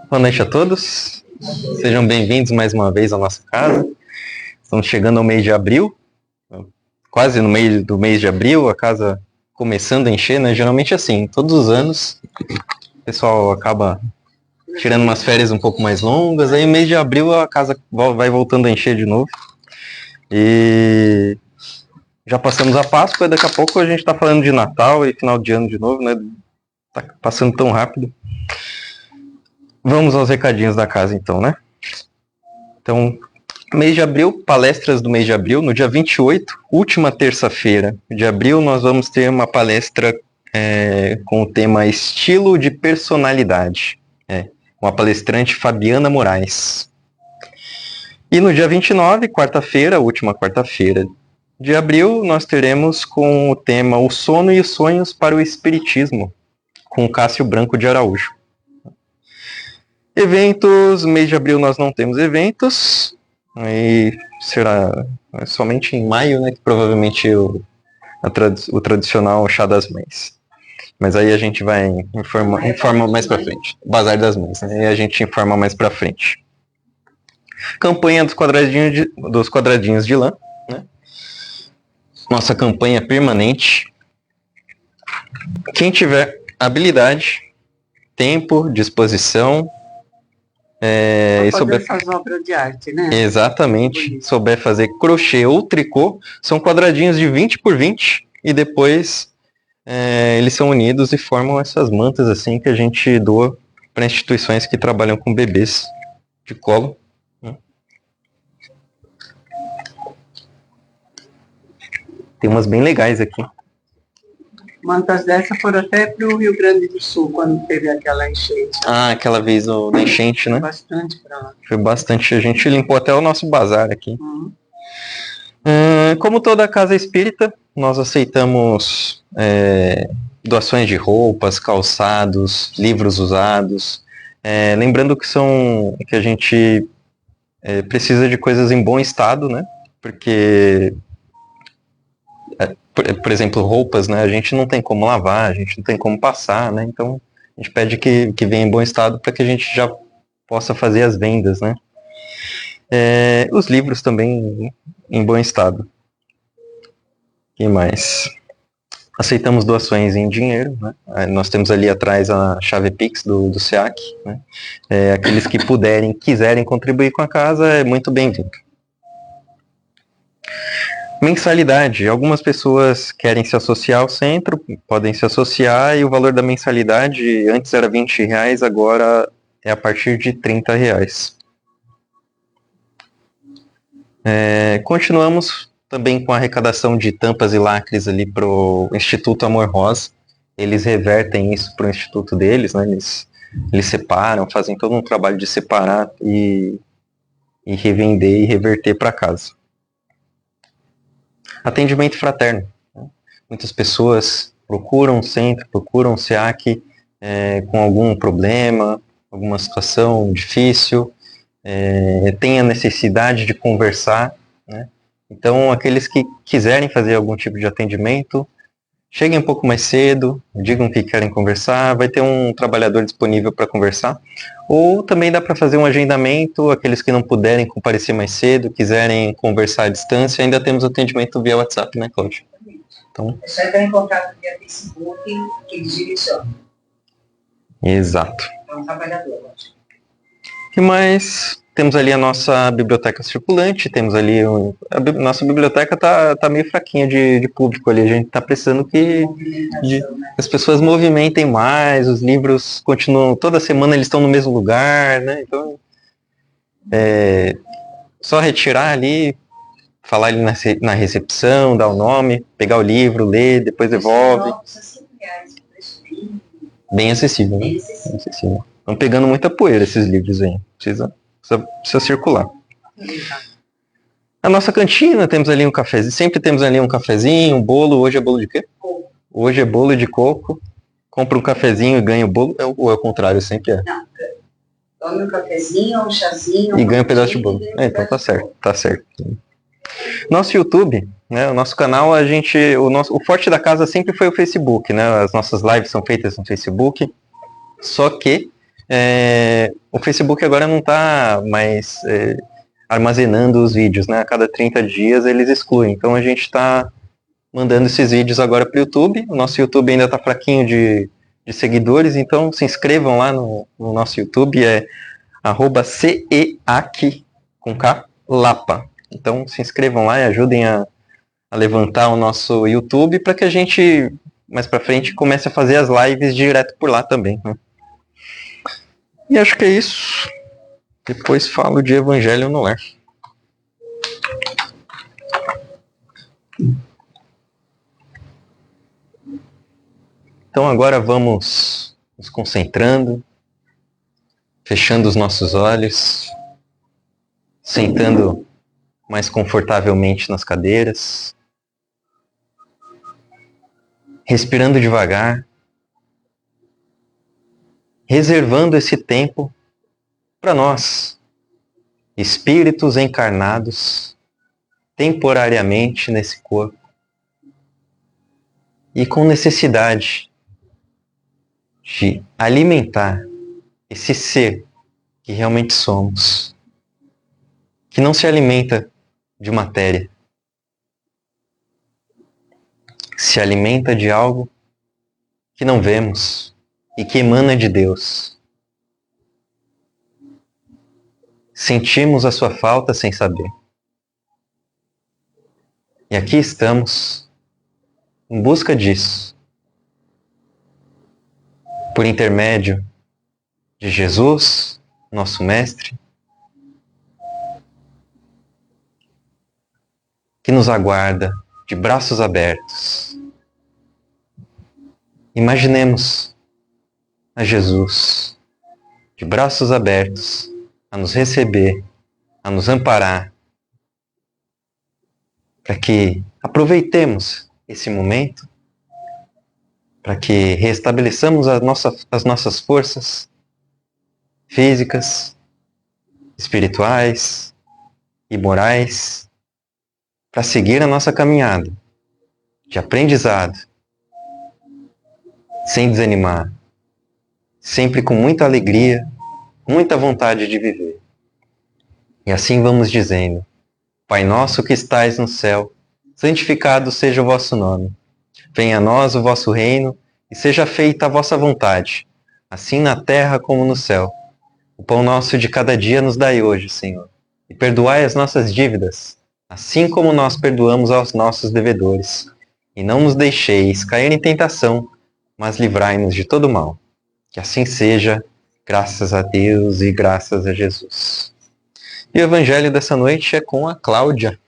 Boa noite a todos. Sejam bem-vindos mais uma vez à nossa casa. Estamos chegando ao mês de abril, quase no meio do mês de abril, a casa começando a encher, né? Geralmente assim, todos os anos o pessoal acaba tirando umas férias um pouco mais longas, aí no mês de abril a casa vai voltando a encher de novo. E já passamos a Páscoa, daqui a pouco a gente está falando de Natal e final de ano de novo, né? Tá passando tão rápido. Vamos aos recadinhos da casa então, né? Então, mês de abril, palestras do mês de abril, no dia 28, última terça-feira de abril, nós vamos ter uma palestra com o tema Estilo de Personalidade, com a palestrante Fabiana Moraes. E no dia 29, quarta-feira, última quarta-feira de abril, nós teremos com o tema O Sono e os Sonhos para o Espiritismo, com Cássio Branco de Araújo. Eventos, mês de abril nós não temos eventos, aí será somente em maio, né, que provavelmente o tradicional Chá das Mães. Mas aí a gente vai informa mais pra frente. Bazar das Mães, né, e a gente informa mais pra frente. Campanha dos quadradinhos de lã, né? Nossa campanha permanente. Quem tiver habilidade, tempo, disposição, e souber fazer obra de arte, né? Exatamente. Souber fazer crochê ou tricô, são quadradinhos de 20 por 20 e depois eles são unidos e formam essas mantas assim que a gente doa para instituições que trabalham com bebês de colo. Tem umas bem legais aqui. Mantas dessas foram até para o Rio Grande do Sul, quando teve aquela enchente. Ah, aquela vez na enchente, né? Bastante para lá. Foi bastante. A gente limpou até o nosso bazar aqui. Como toda casa espírita, nós aceitamos doações de roupas, calçados, livros usados. Lembrando que a gente precisa de coisas em bom estado, né? Porque por exemplo, roupas, né? A gente não tem como lavar, a gente não tem como passar, né? Então, a gente pede que venha em bom estado para que a gente já possa fazer as vendas, né? Os livros também em bom estado. E mais? Aceitamos doações em dinheiro, né? Nós temos ali atrás a chave Pix do SEAC, né? Aqueles que quiserem contribuir com a casa, é muito bem-vindo. Mensalidade. Algumas pessoas querem se associar ao centro, podem se associar e o valor da mensalidade antes era R$20, agora é a partir de R$30. Continuamos também com a arrecadação de tampas e lacres ali para o Instituto Amor Rosa. Eles revertem isso para o instituto deles, né? Eles separam, fazem todo um trabalho de separar e revender e reverter para casa. Atendimento fraterno. Muitas pessoas procuram o centro, procuram o SEAC com algum problema, alguma situação difícil, tem a necessidade de conversar, né? Então, aqueles que quiserem fazer algum tipo de atendimento, cheguem um pouco mais cedo, digam que querem conversar, vai ter um trabalhador disponível para conversar. Ou também dá para fazer um agendamento, aqueles que não puderem comparecer mais cedo, quiserem conversar à distância, ainda temos atendimento via WhatsApp, né, Cláudia? Então, é só entrar em contato via Facebook, que eles direcionam. Exato. É um trabalhador, acho. E mais, temos ali a nossa biblioteca circulante, temos ali nossa biblioteca tá meio fraquinha de público ali, a gente tá precisando que as pessoas movimentem mais, os livros continuam, toda semana eles estão no mesmo lugar, né? Então, só retirar ali, falar ali na recepção, dar o nome, pegar o livro, ler, depois devolve. Bem acessível, né? Bem acessível. Estão pegando muita poeira esses livros aí. Precisa circular. A nossa cantina, temos ali um cafezinho. Sempre temos ali um cafezinho, um bolo. Hoje é bolo de quê? Coco. Hoje é bolo de coco. Compra um cafezinho e ganha o bolo. Ou é o contrário, sempre é? Não. Tome um cafezinho, um chazinho. E ganha um pedaço de bolo. Então tá certo, tá certo. Nosso YouTube, né, o nosso canal, o forte da casa sempre foi o Facebook, né? As nossas lives são feitas no Facebook. Só que O Facebook agora não está mais armazenando os vídeos, né? A cada 30 dias eles excluem. Então a gente está mandando esses vídeos agora para o YouTube. O nosso YouTube ainda está fraquinho de seguidores, então se inscrevam lá no nosso YouTube, é @ceac com K Lapa. Então se inscrevam lá e ajudem a levantar o nosso YouTube para que a gente mais para frente comece a fazer as lives direto por lá também, né? E acho que é isso. Depois falo de Evangelho no Lar. Então agora vamos nos concentrando, fechando os nossos olhos, sentando mais confortavelmente nas cadeiras, respirando devagar, reservando esse tempo para nós, espíritos encarnados temporariamente nesse corpo e com necessidade de alimentar esse ser que realmente somos, que não se alimenta de matéria, se alimenta de algo que não vemos e que emana de Deus. Sentimos a sua falta sem saber. E aqui estamos em busca disso, por intermédio de Jesus, nosso Mestre, que nos aguarda de braços abertos. Imaginemos a Jesus de braços abertos a nos receber, a nos amparar, para que aproveitemos esse momento, para que restabeleçamos as nossas forças físicas, espirituais e morais, para seguir a nossa caminhada de aprendizado, sem desanimar, sempre com muita alegria, muita vontade de viver. E assim vamos dizendo: Pai nosso que estais no céu, santificado seja o vosso nome. Venha a nós o vosso reino, e seja feita a vossa vontade, assim na terra como no céu. O pão nosso de cada dia nos dai hoje, Senhor. E perdoai as nossas dívidas, assim como nós perdoamos aos nossos devedores. E não nos deixeis cair em tentação, mas livrai-nos de todo mal. Que assim seja, graças a Deus e graças a Jesus. E o evangelho dessa noite é com a Cláudia.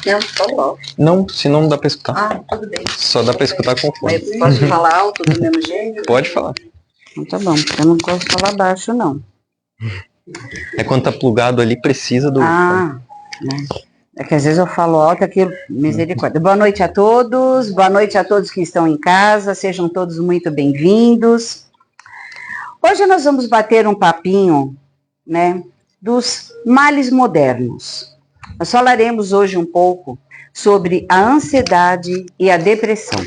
Não, falou. Não, senão não dá pra escutar. Ah, tudo bem. Só dá pra escutar com fone. Mas posso falar alto do mesmo jeito? Pode falar. Então tá bom, porque eu não posso falar baixo, não. É quando tá plugado ali, precisa do... Ah, né? É que às vezes eu falo alto, aquilo, misericórdia. Boa noite a todos que estão em casa, sejam todos muito bem-vindos. Hoje nós vamos bater um papinho, né, dos males modernos. Nós falaremos hoje um pouco sobre a ansiedade e a depressão.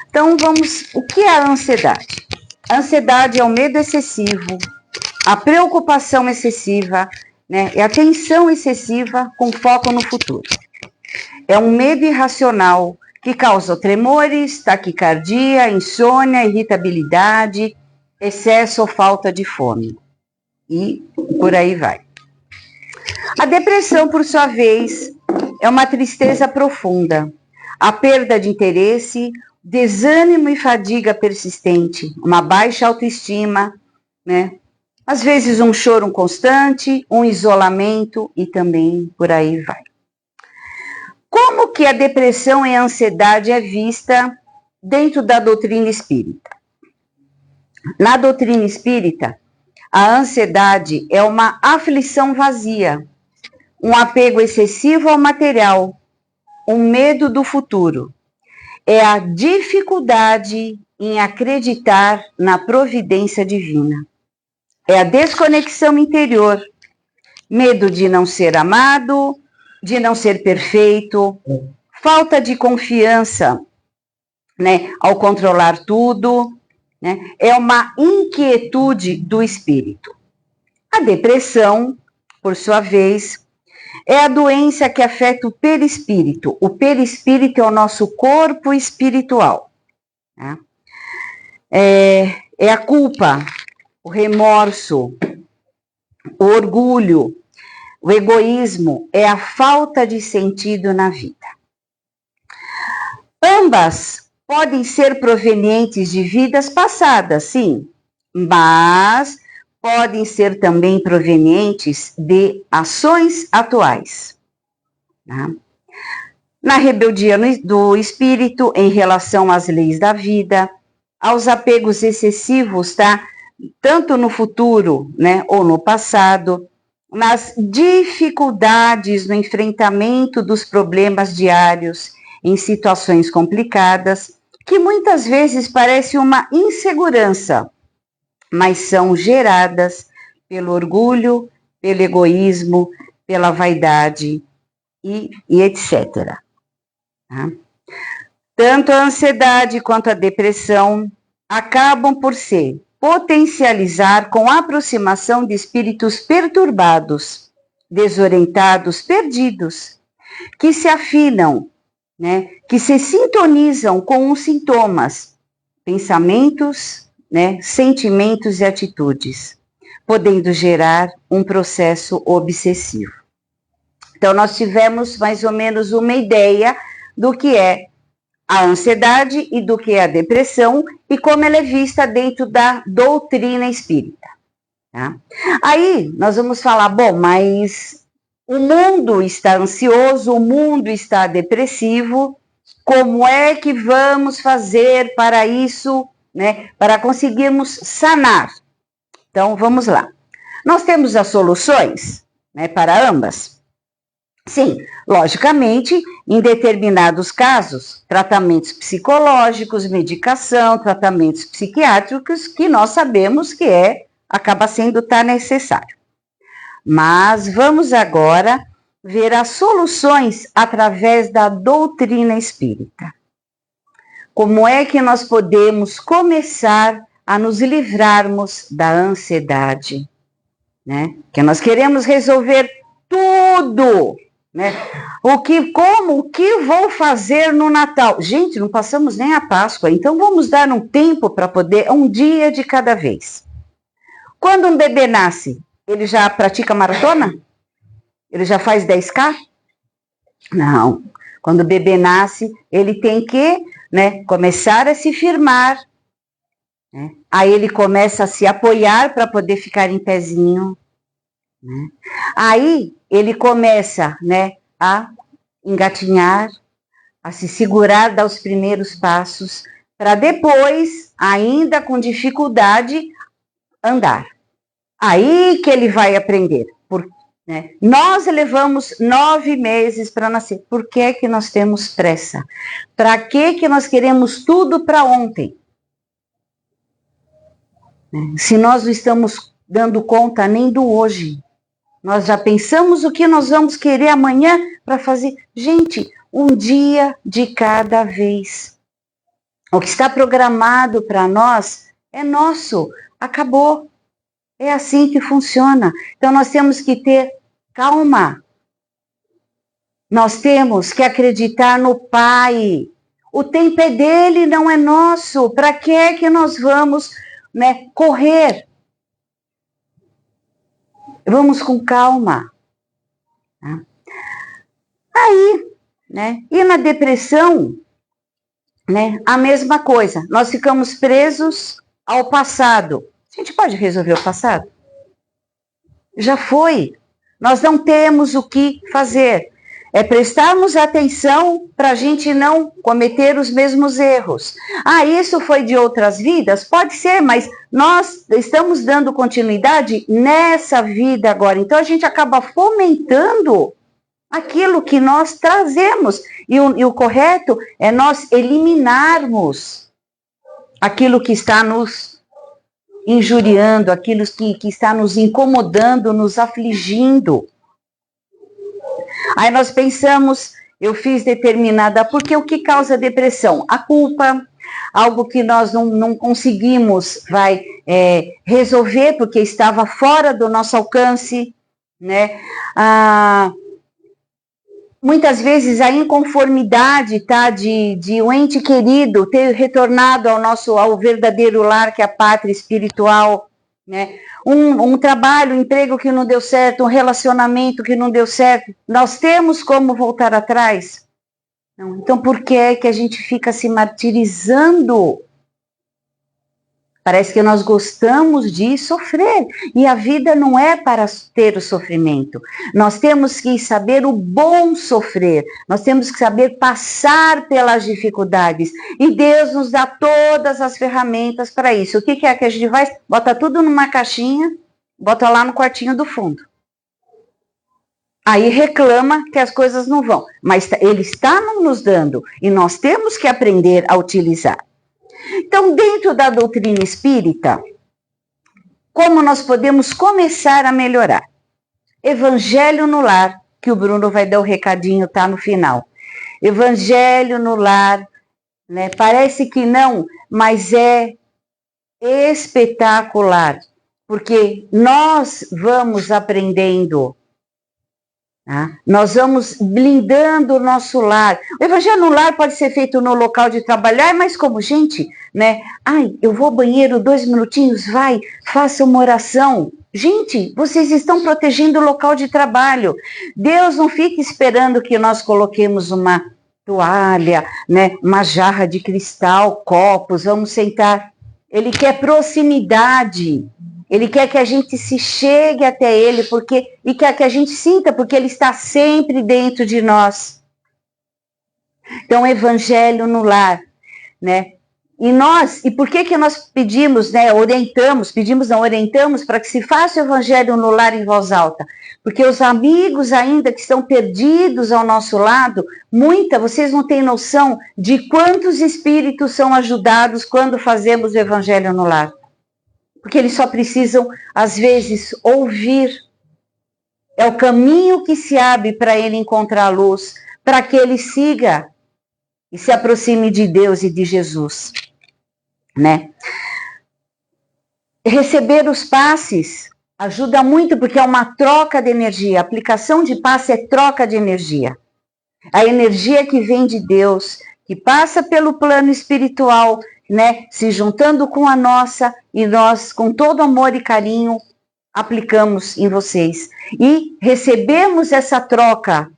Então o que é a ansiedade? A ansiedade é o medo excessivo, a preocupação excessiva, né, e a tensão excessiva com foco no futuro. É um medo irracional que causa tremores, taquicardia, insônia, irritabilidade, excesso ou falta de fome. E por aí vai. A depressão, por sua vez, é uma tristeza profunda, a perda de interesse, desânimo e fadiga persistente, uma baixa autoestima, né? Às vezes um choro constante, um isolamento e também por aí vai. Como que a depressão e a ansiedade é vista dentro da doutrina espírita? Na doutrina espírita, a ansiedade é uma aflição vazia, um apego excessivo ao material, um medo do futuro. É a dificuldade em acreditar na providência divina. É a desconexão interior, medo de não ser amado, de não ser perfeito, falta de confiança, né, ao controlar tudo, né, é uma inquietude do espírito. A depressão, por sua vez, é a doença que afeta o perispírito. O perispírito é o nosso corpo espiritual, né? É a culpa, o remorso, o orgulho, o egoísmo, é a falta de sentido na vida. Ambas podem ser provenientes de vidas passadas, sim, mas podem ser também provenientes de ações atuais, tá? Na rebeldia do espírito em relação às leis da vida, aos apegos excessivos, tá? Tanto no futuro, né, ou no passado, nas dificuldades no enfrentamento dos problemas diários, em situações complicadas, que muitas vezes parece uma insegurança, mas são geradas pelo orgulho, pelo egoísmo, pela vaidade e etc. Tá? Tanto a ansiedade quanto a depressão acabam por se potencializar com a aproximação de espíritos perturbados, desorientados, perdidos, que se afinam, né, que se sintonizam com os sintomas, pensamentos, né, sentimentos e atitudes, podendo gerar um processo obsessivo. Então, nós tivemos mais ou menos uma ideia do que é a ansiedade e do que é a depressão e como ela é vista dentro da doutrina espírita. Tá? Aí, nós vamos falar, bom, mas o mundo está ansioso, o mundo está depressivo, como é que vamos fazer para isso, né, para conseguirmos sanar? Então, vamos lá. Nós temos as soluções, né, para ambas? Sim, logicamente, em determinados casos, tratamentos psicológicos, medicação, tratamentos psiquiátricos, que nós sabemos que acaba sendo necessário. Mas vamos agora ver as soluções através da doutrina espírita. Como é que nós podemos começar a nos livrarmos da ansiedade, né? Que nós queremos resolver tudo, né? O que vou fazer no Natal? Gente, não passamos nem a Páscoa, então vamos dar um tempo para poder, um dia de cada vez. Quando um bebê nasce, ele já pratica maratona? Ele já faz 10K? Não. Quando o bebê nasce, ele tem que, né, começar a se firmar, né? Aí ele começa a se apoiar para poder ficar em pezinho, né? Aí ele começa, né, a engatinhar, a se segurar, dar os primeiros passos, para depois, ainda com dificuldade, andar. Aí que ele vai aprender. Né? Nós levamos 9 meses para nascer. Por que nós temos pressa? Para que nós queremos tudo para ontem? Se nós não estamos dando conta nem do hoje. Nós já pensamos o que nós vamos querer amanhã para fazer. Gente, um dia de cada vez. O que está programado para nós é nosso. Acabou. É assim que funciona. Então, nós temos que ter calma. Nós temos que acreditar no Pai. O tempo é dele, não é nosso. Para que nós vamos, né, correr? Vamos com calma. Aí, né, e na depressão, né, a mesma coisa. Nós ficamos presos ao passado. A gente pode resolver o passado? Já foi. Nós não temos o que fazer. É prestarmos atenção para a gente não cometer os mesmos erros. Ah, isso foi de outras vidas? Pode ser, mas nós estamos dando continuidade nessa vida agora. Então, a gente acaba fomentando aquilo que nós trazemos. E o correto é nós eliminarmos aquilo que está nos injuriando, aquilo que está nos incomodando, nos afligindo. Aí nós pensamos, eu fiz determinada, porque o que causa depressão? A culpa, algo que nós não conseguimos resolver, porque estava fora do nosso alcance, né? Muitas vezes a inconformidade, tá, de um ente querido ter retornado ao verdadeiro lar, que é a pátria espiritual, né? Um trabalho, um emprego que não deu certo, um relacionamento que não deu certo. Nós temos como voltar atrás? Não. Então, por que é que a gente fica se martirizando? Parece que nós gostamos de sofrer. E a vida não é para ter o sofrimento. Nós temos que saber o bom sofrer. Nós temos que saber passar pelas dificuldades. E Deus nos dá todas as ferramentas para isso. O que é que a gente faz? Bota tudo numa caixinha, bota lá no quartinho do fundo. Aí reclama que as coisas não vão. Mas Ele está nos dando. E nós temos que aprender a utilizar. Então, dentro da doutrina espírita, como nós podemos começar a melhorar? Evangelho no lar, que o Bruno vai dar o recadinho, tá no final. Evangelho no lar, né? Parece que não, mas é espetacular, porque nós vamos aprendendo. Nós vamos blindando o nosso lar. O evangelho no lar pode ser feito no local de trabalhar, mas como gente, né? Ai, eu vou ao banheiro 2 minutinhos, vai, faça uma oração. Gente, vocês estão protegendo o local de trabalho. Deus não fica esperando que nós coloquemos uma toalha, né? Uma jarra de cristal, copos, vamos sentar. Ele quer proximidade. Ele quer que a gente se chegue até Ele, e quer que a gente sinta, porque Ele está sempre dentro de nós. Então, evangelho no lar, né? E por que nós pedimos, né? Orientamos para que se faça o evangelho no lar em voz alta? Porque os amigos ainda que estão perdidos ao nosso lado, vocês não têm noção de quantos espíritos são ajudados quando fazemos o evangelho no lar. Porque eles só precisam, às vezes, ouvir. É o caminho que se abre para ele encontrar a luz, para que ele siga e se aproxime de Deus e de Jesus, né? Receber os passes ajuda muito, porque é uma troca de energia. A aplicação de passe é troca de energia. A energia que vem de Deus, que passa pelo plano espiritual, né, se juntando com a nossa, e nós, com todo amor e carinho, aplicamos em vocês. E recebemos essa troca,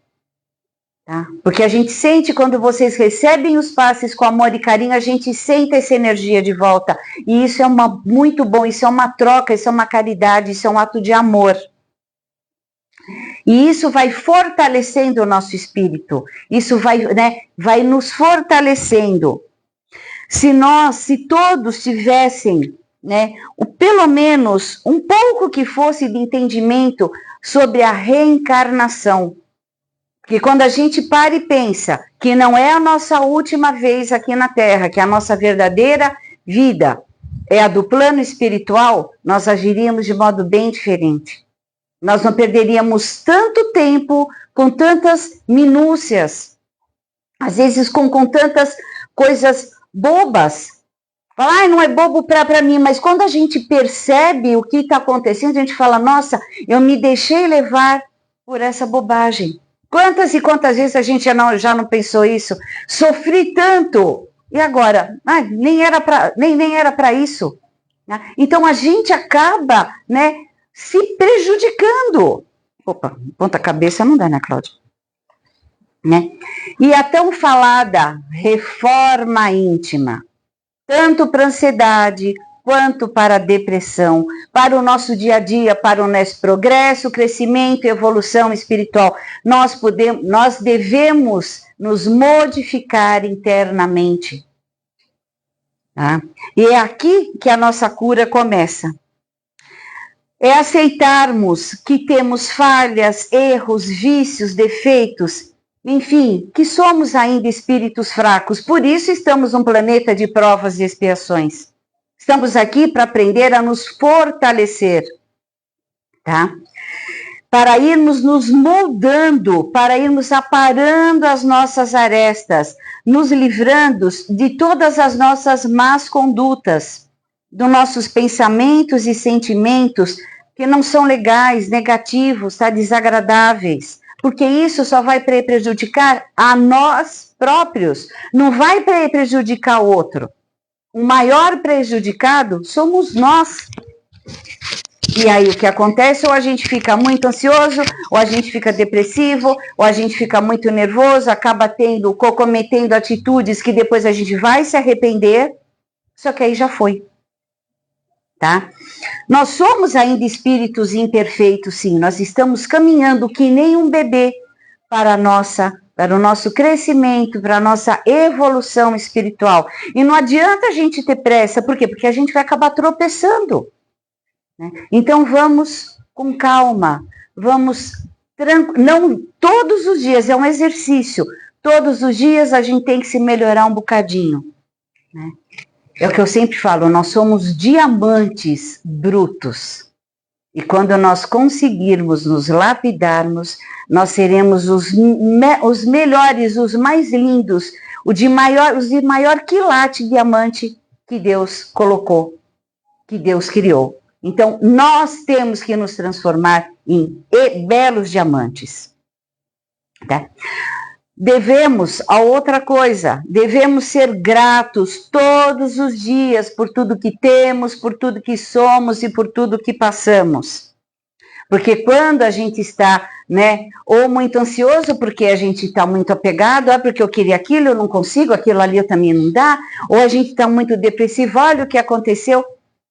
tá? Porque a gente sente, quando vocês recebem os passes com amor e carinho, a gente sente essa energia de volta. E isso é muito bom, isso é uma troca, isso é uma caridade, isso é um ato de amor. E isso vai fortalecendo o nosso espírito. Isso vai nos fortalecendo. Se todos tivessem, né, pelo menos um pouco que fosse de entendimento sobre a reencarnação. Porque quando a gente para e pensa que não é a nossa última vez aqui na Terra, que a nossa verdadeira vida é a do plano espiritual, nós agiríamos de modo bem diferente. Nós não perderíamos tanto tempo com tantas minúcias, às vezes com tantas coisas bobas. Fala, não é bobo para mim, mas quando a gente percebe o que está acontecendo, a gente fala, nossa, eu me deixei levar por essa bobagem. Quantas e quantas vezes a gente já não pensou isso? Sofri tanto, e agora? Nem era para isso. Né? Então a gente acaba, né, se prejudicando. Opa, ponta cabeça não dá, né, Cláudia? Né? E a tão falada reforma íntima, tanto para a ansiedade, quanto para a depressão, para o nosso dia a dia, para o nosso progresso, crescimento e evolução espiritual, nós devemos nos modificar internamente. Tá? E é aqui que a nossa cura começa. É aceitarmos que temos falhas, erros, vícios, defeitos, enfim, que somos ainda espíritos fracos. Por isso estamos num planeta de provas e expiações. Estamos aqui para aprender a nos fortalecer, tá? para irmos nos moldando, para irmos aparando as nossas arestas, nos livrando de todas as nossas más condutas, dos nossos pensamentos e sentimentos que não são legais, negativos, tá? Desagradáveis, porque isso só vai prejudicar a nós próprios, não vai prejudicar o outro. O maior prejudicado somos nós. E aí o que acontece? Ou a gente fica muito ansioso, ou a gente fica depressivo, ou a gente fica muito nervoso, acaba cometendo atitudes que depois a gente vai se arrepender, só que aí já foi, tá? Nós somos ainda espíritos imperfeitos, sim, nós estamos caminhando que nem um bebê para o nosso crescimento, para a nossa evolução espiritual. E não adianta a gente ter pressa, por quê? Porque a gente vai acabar tropeçando. Então vamos com calma, não todos os dias, é um exercício, todos os dias a gente tem que se melhorar um bocadinho, né? É o que eu sempre falo, nós somos diamantes brutos, e quando nós conseguirmos nos lapidarmos, nós seremos os melhores, os mais lindos, os de maior quilate de diamante que Deus colocou, que Deus criou. Então, nós temos que nos transformar em belos diamantes. Tá? Devemos ser gratos todos os dias por tudo que temos, por tudo que somos e por tudo que passamos. Porque quando a gente está, né, ou muito ansioso porque a gente está muito apegado, porque eu queria aquilo, eu não consigo, aquilo ali eu também não dá, ou a gente está muito depressivo, olha o que aconteceu.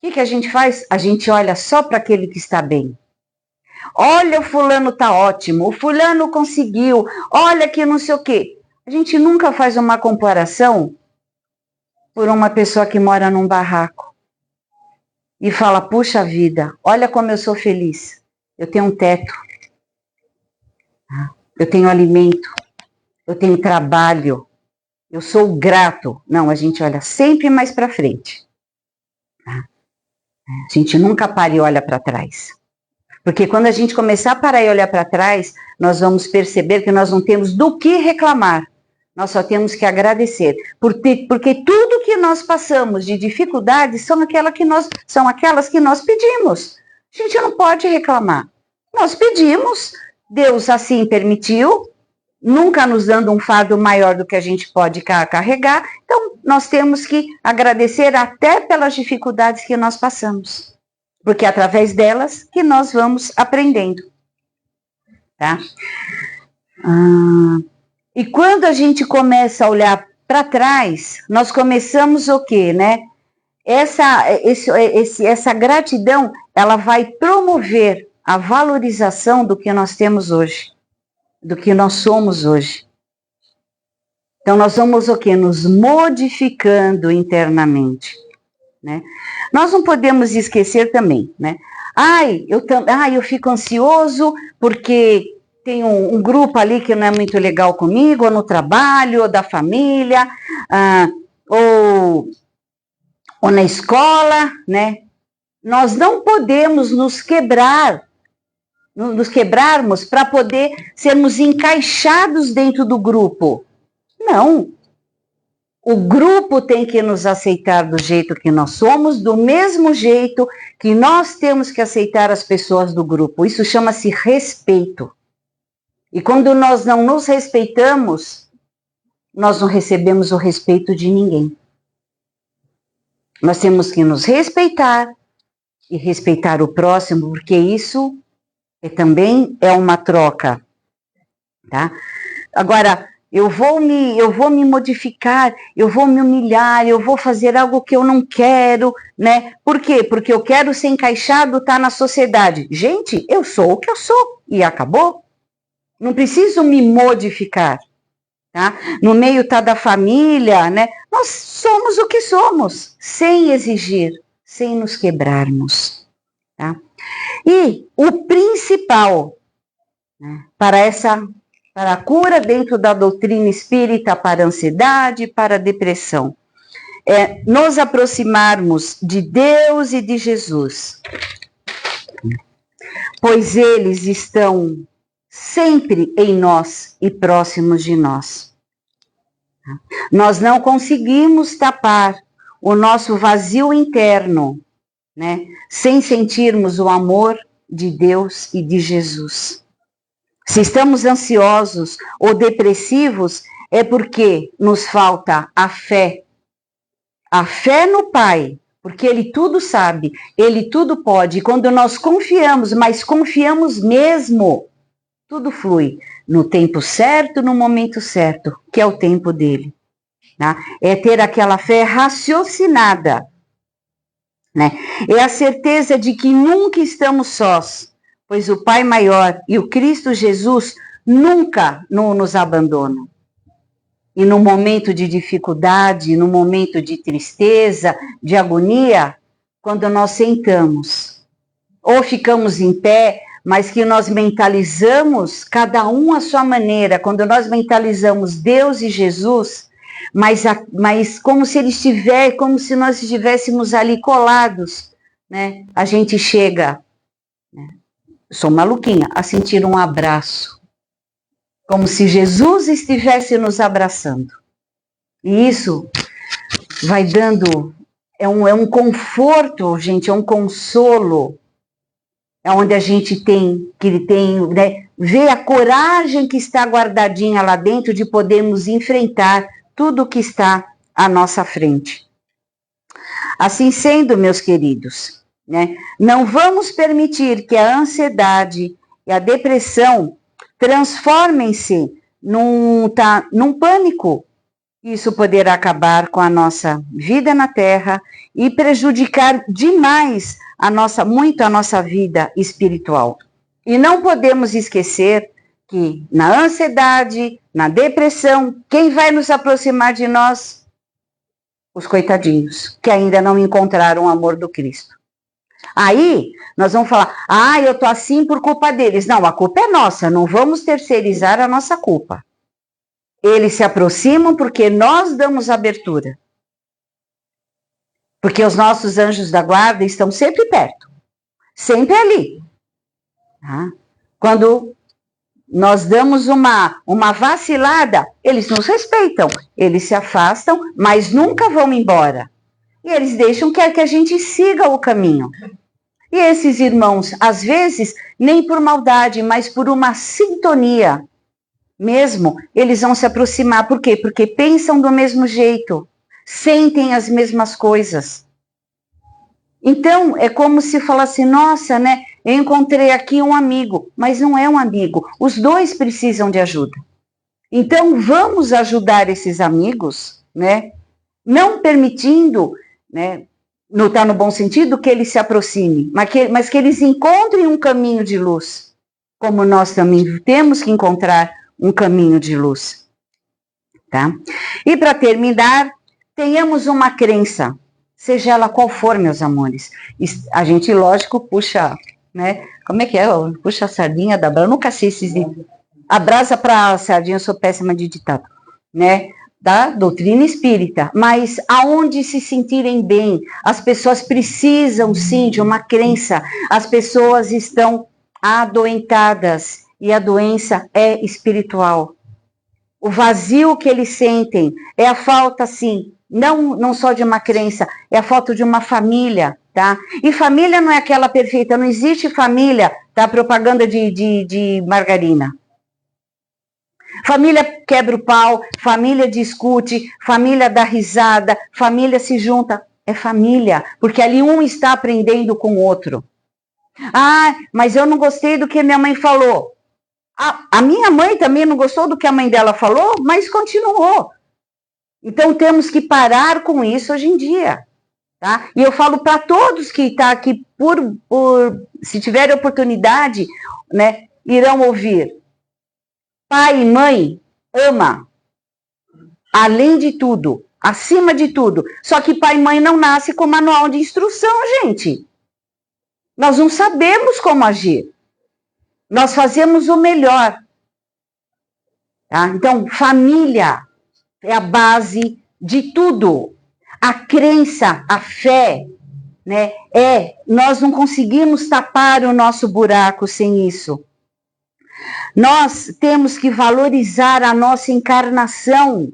O que a gente faz? A gente olha só para aquele que está bem. Olha, o fulano está ótimo, o fulano conseguiu, olha que não sei o quê. A gente nunca faz uma comparação por uma pessoa que mora num barraco e fala, puxa vida, olha como eu sou feliz. Eu tenho um teto, eu tenho alimento, eu tenho trabalho, eu sou grato. Não, a gente olha sempre mais para frente. A gente nunca para e olha para trás. Porque quando a gente começar a parar e olhar para trás, nós vamos perceber que nós não temos do que reclamar. Nós só temos que agradecer. Porque tudo que nós passamos de dificuldades são aquelas que nós pedimos. A gente não pode reclamar. Nós pedimos, Deus assim permitiu, nunca nos dando um fardo maior do que a gente pode carregar. Então, nós temos que agradecer até pelas dificuldades que nós passamos. Porque é através delas que nós vamos aprendendo. Tá? E quando a gente começa a olhar para trás, nós começamos o quê, né? Essa gratidão, ela vai promover a valorização do que nós temos hoje, do que nós somos hoje. Então, nós vamos o quê? Nos modificando internamente, né? Nós não podemos esquecer também, né? Eu fico ansioso porque tem um grupo ali que não é muito legal comigo, ou no trabalho, ou da família, ou na escola, né? Nós não podemos nos quebrarmos para poder sermos encaixados dentro do grupo. Não. O grupo tem que nos aceitar do jeito que nós somos, do mesmo jeito que nós temos que aceitar as pessoas do grupo. Isso chama-se respeito. E quando nós não nos respeitamos, nós não recebemos o respeito de ninguém. Nós temos que nos respeitar e respeitar o próximo, porque isso também é uma troca, tá? Agora, eu vou me modificar, eu vou me humilhar, eu vou fazer algo que eu não quero, né? Por quê? Porque eu quero ser encaixado, tá na sociedade. Gente, eu sou o que eu sou e acabou. Não preciso me modificar, tá? No meio tá da família, né? Nós somos o que somos, sem exigir, sem nos quebrarmos, tá? E o principal, né, para a cura dentro da doutrina espírita, para a ansiedade, para a depressão, é nos aproximarmos de Deus e de Jesus. pois eles estão sempre em nós e próximos de nós. Nós não conseguimos tapar o nosso vazio interno, né, sem sentirmos o amor de Deus e de Jesus. Se estamos ansiosos ou depressivos, é porque nos falta a fé no Pai, porque Ele tudo sabe, Ele tudo pode. E quando nós confiamos, mas confiamos mesmo, tudo flui no tempo certo, no momento certo, que é o tempo dele. Tá? É ter aquela fé raciocinada, né? É a certeza de que nunca estamos sós, pois o Pai maior e o Cristo Jesus nunca nos abandonam. E no momento de dificuldade, no momento de tristeza, de agonia, quando nós sentamos, ou ficamos em pé, mas que nós mentalizamos, cada um à sua maneira, quando nós mentalizamos Deus e Jesus, mas como se ele estiver, como se nós estivéssemos ali colados, né? A gente chega, né? Sou maluquinha, a sentir um abraço, como se Jesus estivesse nos abraçando. E isso vai dando, é um conforto, gente, é um consolo, é onde a gente tem, né, ver a coragem que está guardadinha lá dentro de podermos enfrentar tudo que está à nossa frente. Assim sendo, meus queridos, né, não vamos permitir que a ansiedade e a depressão transformem-se num pânico. Isso poderá acabar com a nossa vida na Terra e prejudicar demais muito a nossa vida espiritual. E não podemos esquecer que na ansiedade, na depressão, quem vai nos aproximar de nós? Os coitadinhos, que ainda não encontraram o amor do Cristo. Aí, nós vamos falar, eu tô assim por culpa deles. Não, a culpa é nossa, não vamos terceirizar a nossa culpa. Eles se aproximam porque nós damos abertura. Porque os nossos anjos da guarda estão sempre perto, sempre ali. Tá? Quando nós damos uma vacilada, eles nos respeitam, eles se afastam, mas nunca vão embora. E eles deixam que a gente siga o caminho. E esses irmãos, às vezes, nem por maldade, mas por uma sintonia mesmo, eles vão se aproximar. Por quê? Porque pensam do mesmo jeito, sentem as mesmas coisas. Então, é como se falasse, nossa, né, eu encontrei aqui um amigo, mas não é um amigo, os dois precisam de ajuda. Então, vamos ajudar esses amigos, né, não permitindo, né, não está no bom sentido que eles se aproximem, mas que eles encontrem um caminho de luz, como nós também temos que encontrar um caminho de luz. Tá? E para terminar, tenhamos uma crença, seja ela qual for, meus amores. A gente, lógico, puxa, né? Como é que é? Puxa a sardinha da brasa. Eu nunca sei se a brasa para a sardinha, eu sou péssima de ditado, né? Da doutrina espírita, mas aonde se sentirem bem, as pessoas precisam sim de uma crença, as pessoas estão adoentadas e a doença é espiritual. O vazio que eles sentem é a falta, sim, não só de uma crença, é a falta de uma família, tá? E família não é aquela perfeita, não existe família, tá? Propaganda de margarina. Família quebra o pau, família discute, família dá risada, família se junta. É família, porque ali um está aprendendo com o outro. Mas eu não gostei do que minha mãe falou. A minha mãe também não gostou do que a mãe dela falou, mas continuou. Então temos que parar com isso hoje em dia. Tá? E eu falo para todos que estão aqui, se tiverem oportunidade, né, irão ouvir. Pai e mãe, ama. Além de tudo, acima de tudo. Só que pai e mãe não nasce com manual de instrução, gente. Nós não sabemos como agir. Nós fazemos o melhor. Tá? Então, família é a base de tudo. A crença, a fé, né? Nós não conseguimos tapar o nosso buraco sem isso. Nós temos que valorizar a nossa encarnação.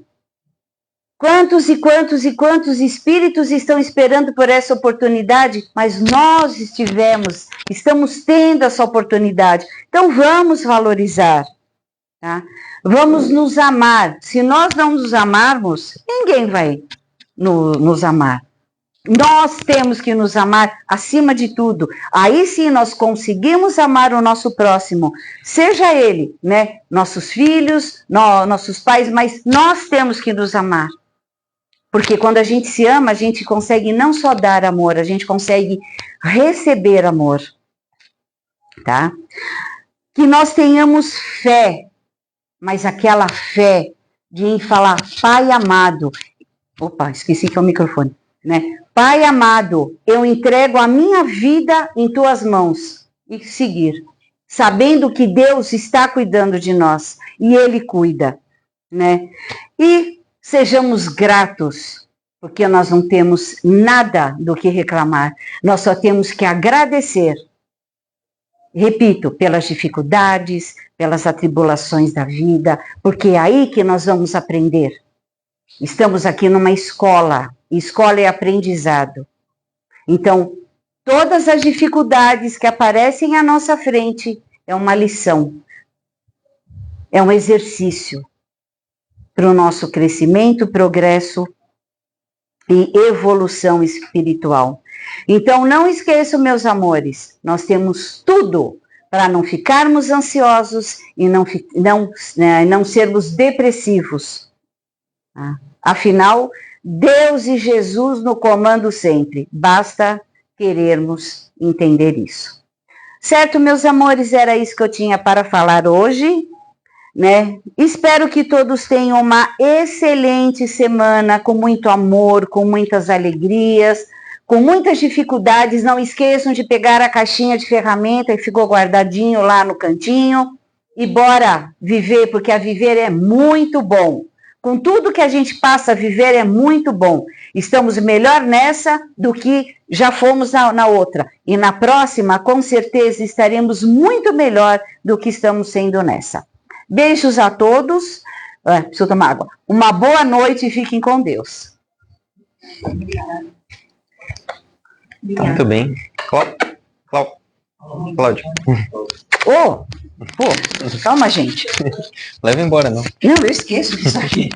Quantos e quantos e quantos espíritos estão esperando por essa oportunidade, mas nós estamos tendo essa oportunidade. Então vamos valorizar, tá? Vamos nos amar. Se nós não nos amarmos, ninguém vai nos amar. Nós temos que nos amar acima de tudo. Aí sim nós conseguimos amar o nosso próximo, seja ele, né, nossos filhos, nossos pais, mas nós temos que nos amar. Porque quando a gente se ama, a gente consegue não só dar amor, a gente consegue receber amor, tá? Que nós tenhamos fé, mas aquela fé de falar, Pai amado, opa, esqueci que é o microfone, né? Pai amado, eu entrego a minha vida em tuas mãos e seguir, sabendo que Deus está cuidando de nós e Ele cuida, né? E sejamos gratos, porque nós não temos nada do que reclamar, nós só temos que agradecer. Repito, pelas dificuldades, pelas atribulações da vida, porque é aí que nós vamos aprender. Estamos aqui numa escola, escola é aprendizado. Então, todas as dificuldades que aparecem à nossa frente é uma lição, é um exercício para o nosso crescimento, progresso e evolução espiritual. Então, não esqueçam, meus amores, nós temos tudo para não ficarmos ansiosos e não sermos depressivos. Afinal, Deus e Jesus no comando sempre. Basta querermos entender isso. Certo, meus amores, era isso que eu tinha para falar hoje, né? Espero que todos tenham uma excelente semana, com muito amor, com muitas alegrias, com muitas dificuldades. Não esqueçam de pegar a caixinha de ferramenta que ficou guardadinho lá no cantinho e bora viver, porque a viver é muito bom. Com tudo que a gente passa a viver é muito bom. Estamos melhor nessa do que já fomos na outra. E na próxima, com certeza, estaremos muito melhor do que estamos sendo nessa. Beijos a todos. Preciso tomar água. Uma boa noite e fiquem com Deus. Muito bem. Cláudio. Calma, gente. Leva embora, não. Não, eu esqueço disso aqui.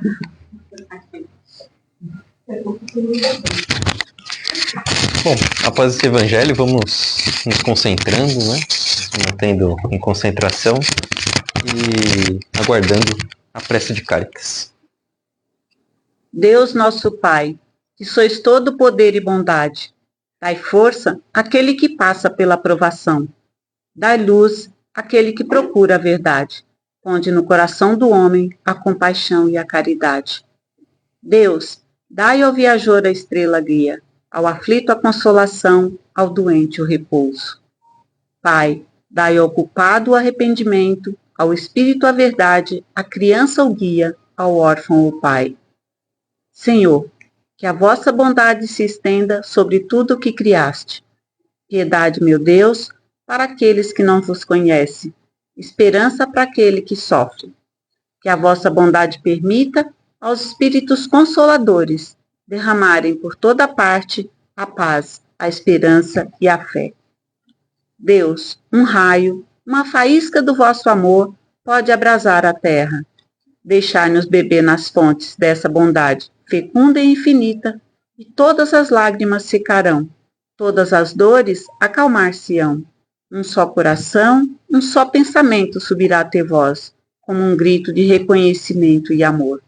Bom, após esse evangelho, vamos nos concentrando, né? Mantendo em concentração e aguardando a prece de Cáritas. Deus nosso Pai, que sois todo poder e bondade, dai força àquele que passa pela provação. Dai luz àquele que procura a verdade. Ponde no coração do homem a compaixão e a caridade. Deus, dai ao viajor a estrela guia, ao aflito a consolação, ao doente o repouso. Pai, dai ao culpado o arrependimento, ao espírito a verdade, à criança o guia, ao órfão o pai. Senhor, que a vossa bondade se estenda sobre tudo o que criaste. Piedade, meu Deus, para aqueles que não vos conhecem, esperança para aquele que sofre. Que a vossa bondade permita aos espíritos consoladores derramarem por toda parte a paz, a esperança e a fé. Deus, um raio, uma faísca do vosso amor pode abrasar a terra. Deixai-nos beber nas fontes dessa bondade fecunda e infinita, e todas as lágrimas secarão, todas as dores acalmar-se-ão. Um só coração, um só pensamento subirá até vós, como um grito de reconhecimento e amor.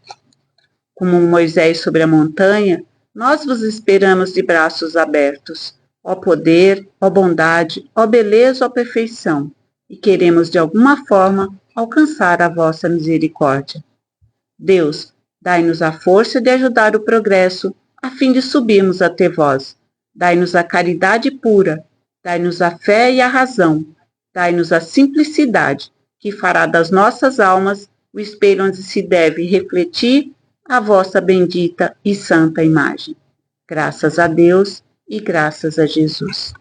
Como Moisés sobre a montanha, nós vos esperamos de braços abertos, ó poder, ó bondade, ó beleza, ó perfeição, e queremos de alguma forma alcançar a vossa misericórdia. Deus, dai-nos a força de ajudar o progresso, a fim de subirmos até vós. Dai-nos a caridade pura, dai-nos a fé e a razão, dai-nos a simplicidade, que fará das nossas almas o espelho onde se deve refletir a vossa bendita e santa imagem. Graças a Deus, e graças a Jesus.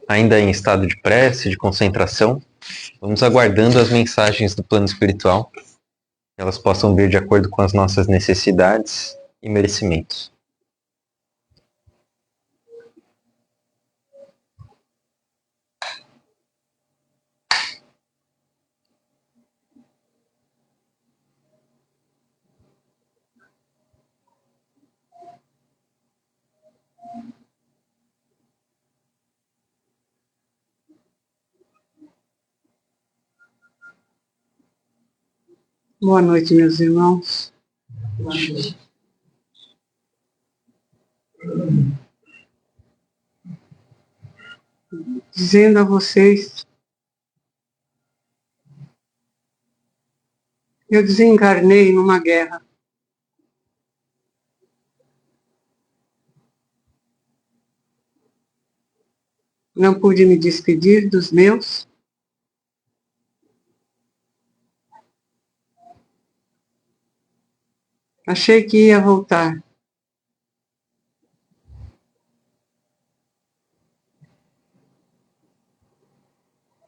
Ainda em estado de prece, de concentração, vamos aguardando as mensagens do plano espiritual, que elas possam vir de acordo com as nossas necessidades e merecimentos. Boa noite, meus irmãos. Dizendo a vocês, eu desencarnei numa guerra. Não pude me despedir dos meus. Achei que ia voltar.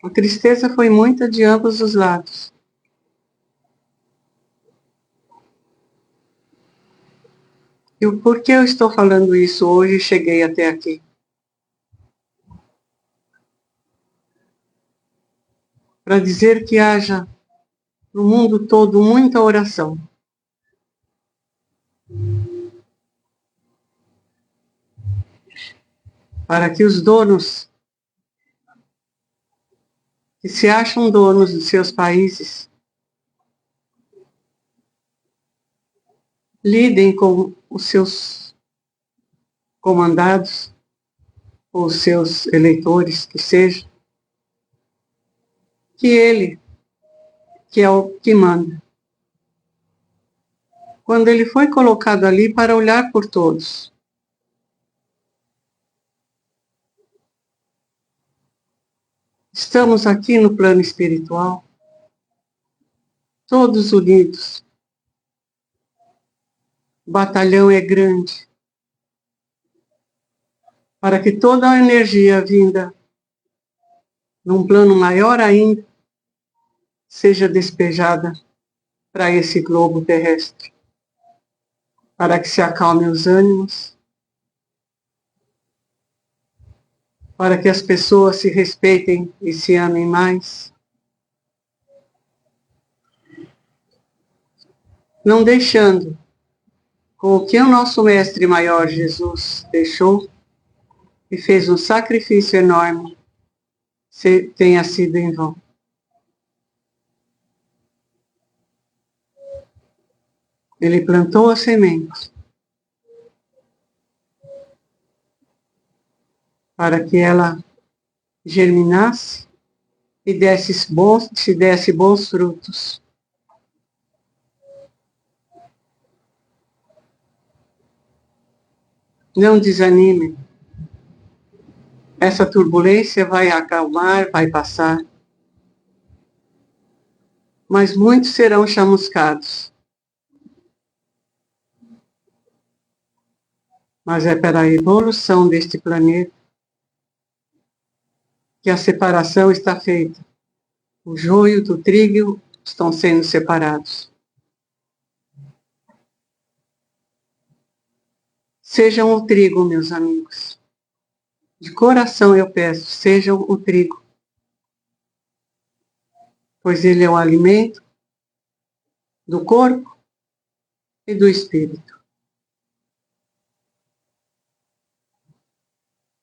A tristeza foi muita de ambos os lados. E o porquê eu estou falando isso hoje e cheguei até aqui? Para dizer que haja no mundo todo muita oração. Para que os donos, que se acham donos dos seus países, lidem com os seus comandados, ou os seus eleitores, que seja, que ele, que é o que manda. Quando ele foi colocado ali para olhar por todos. Estamos aqui no plano espiritual, todos unidos. O batalhão é grande, para que toda a energia vinda num plano maior ainda seja despejada para esse globo terrestre, para que se acalmem os ânimos, para que as pessoas se respeitem e se amem mais, não deixando com o que o nosso Mestre Maior Jesus deixou e fez um sacrifício enorme, tenha sido em vão. Ele plantou a semente para que ela germinasse e se desse bons frutos. Não desanimem. Essa turbulência vai acalmar, vai passar. Mas muitos serão chamuscados. Mas é para a evolução deste planeta que a separação está feita. O joio do trigo estão sendo separados. Sejam o trigo, meus amigos. De coração eu peço, sejam o trigo. Pois ele é o alimento do corpo e do espírito.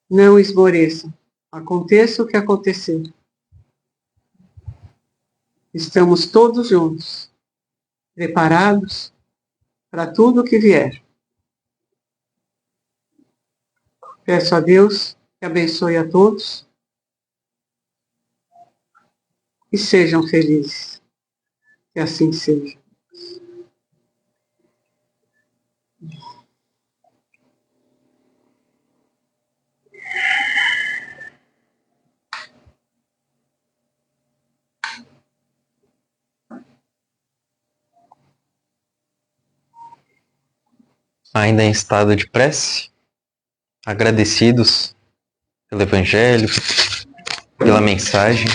Não esmoreçam. Aconteça o que acontecer. Estamos todos juntos, preparados para tudo o que vier. Peço a Deus que abençoe a todos e sejam felizes. Que assim seja. ainda em estado de prece, agradecidos pelo Evangelho, pela mensagem.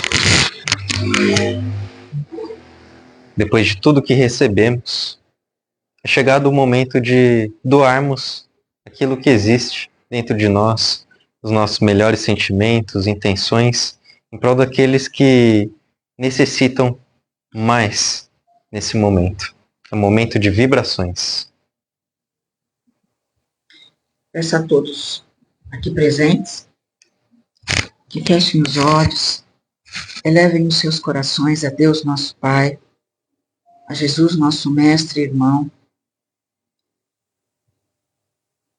Depois de tudo que recebemos, é chegado o momento de doarmos aquilo que existe dentro de nós, os nossos melhores sentimentos, intenções, em prol daqueles que necessitam mais nesse momento. É um momento de vibrações. Peço a todos aqui presentes que fechem os olhos, elevem os seus corações a Deus nosso Pai, a Jesus nosso Mestre e Irmão.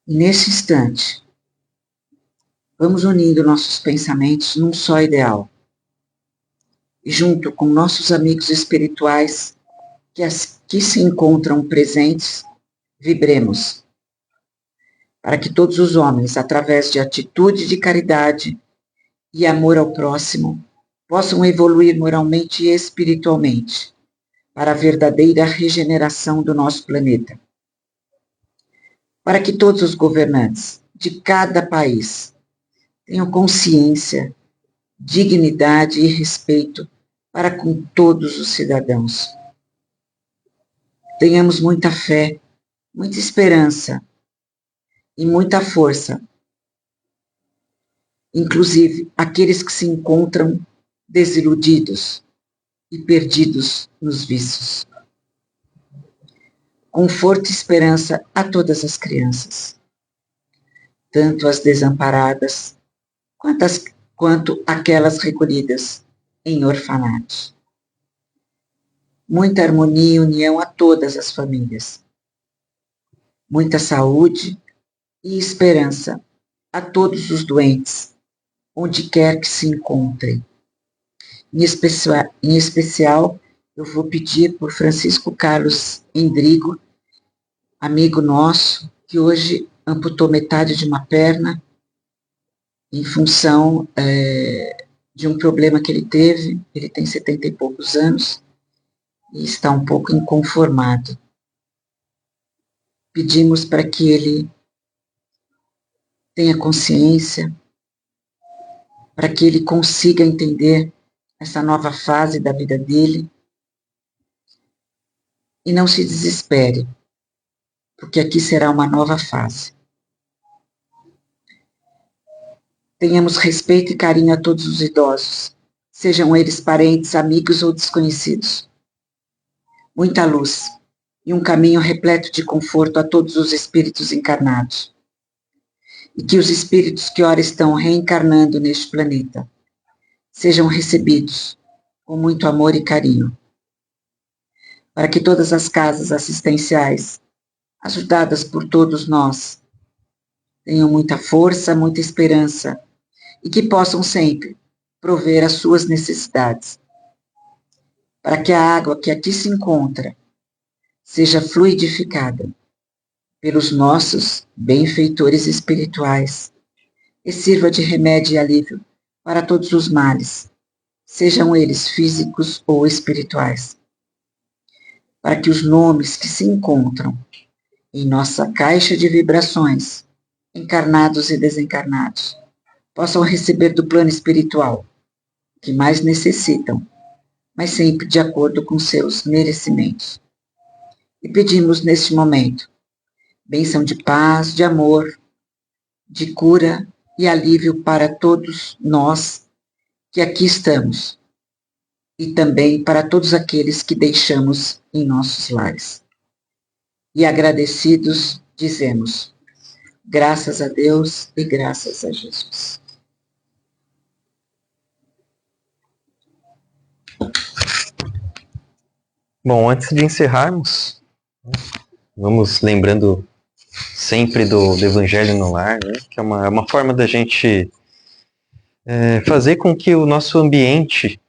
E nesse instante, vamos unindo nossos pensamentos num só ideal. E junto com nossos amigos espirituais que aqui se encontram presentes, vibremos, para que todos os homens, através de atitude de caridade e amor ao próximo, possam evoluir moralmente e espiritualmente para a verdadeira regeneração do nosso planeta. Para que todos os governantes de cada país tenham consciência, dignidade e respeito para com todos os cidadãos. Tenhamos muita fé, muita esperança e muita força, inclusive aqueles que se encontram desiludidos e perdidos nos vícios. Conforto e esperança a todas as crianças, tanto as desamparadas quanto aquelas recolhidas em orfanatos. Muita harmonia e união a todas as famílias. Muita saúde e esperança a todos os doentes, onde quer que se encontrem. Em especial, eu vou pedir por Francisco Carlos Endrigo, amigo nosso, que hoje amputou metade de uma perna em função de um problema que ele teve. Ele tem 70 e poucos anos e está um pouco inconformado. Pedimos para que ele tenha consciência, para que ele consiga entender essa nova fase da vida dele e não se desespere, porque aqui será uma nova fase. Tenhamos respeito e carinho a todos os idosos, sejam eles parentes, amigos ou desconhecidos. Muita luz e um caminho repleto de conforto a todos os espíritos encarnados. E que os espíritos que ora estão reencarnando neste planeta sejam recebidos com muito amor e carinho. Para que todas as casas assistenciais, ajudadas por todos nós, tenham muita força, muita esperança e que possam sempre prover as suas necessidades. Para que a água que aqui se encontra seja fluidificada pelos nossos benfeitores espirituais e sirva de remédio e alívio para todos os males, sejam eles físicos ou espirituais. Para que os nomes que se encontram em nossa caixa de vibrações, encarnados e desencarnados, possam receber do plano espiritual o que mais necessitam, mas sempre de acordo com seus merecimentos. E pedimos neste momento bênção de paz, de amor, de cura e alívio para todos nós que aqui estamos e também para todos aqueles que deixamos em nossos lares. E agradecidos dizemos, graças a Deus e graças a Jesus. Bom, antes de encerrarmos, vamos lembrando sempre do Evangelho no Lar, né? Que é uma forma da gente fazer com que o nosso ambiente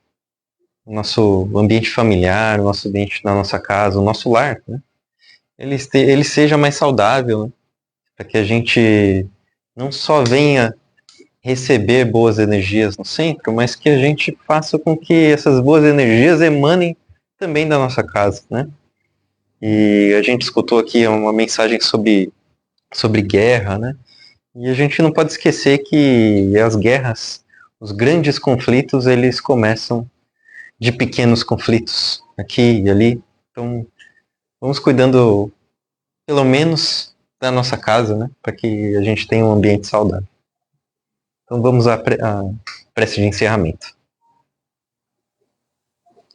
familiar, o nosso ambiente na nossa casa, o nosso lar, né? Ele seja mais saudável, né? Para que a gente não só venha receber boas energias no centro, mas que a gente faça com que essas boas energias emanem também da nossa casa, né? E a gente escutou aqui uma mensagem sobre sobre guerra, né? E a gente não pode esquecer que as guerras, os grandes conflitos, eles começam de pequenos conflitos, aqui e ali. Então, vamos cuidando, pelo menos, da nossa casa, né? Para que a gente tenha um ambiente saudável. Então, vamos à prece de encerramento.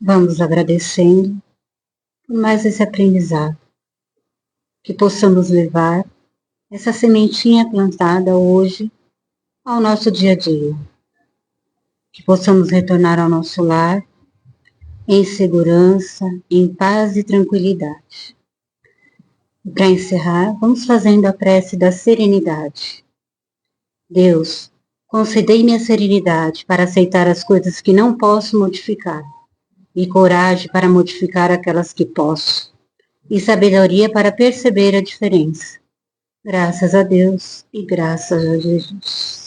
Vamos agradecendo por mais esse aprendizado, que possamos levar essa sementinha plantada hoje ao nosso dia a dia, que possamos retornar ao nosso lar em segurança, em paz e tranquilidade. E para encerrar, vamos fazendo a prece da serenidade. Deus, concedei-me a serenidade para aceitar as coisas que não posso modificar, e coragem para modificar aquelas que posso, e sabedoria para perceber a diferença. Graças a Deus e graças a Jesus.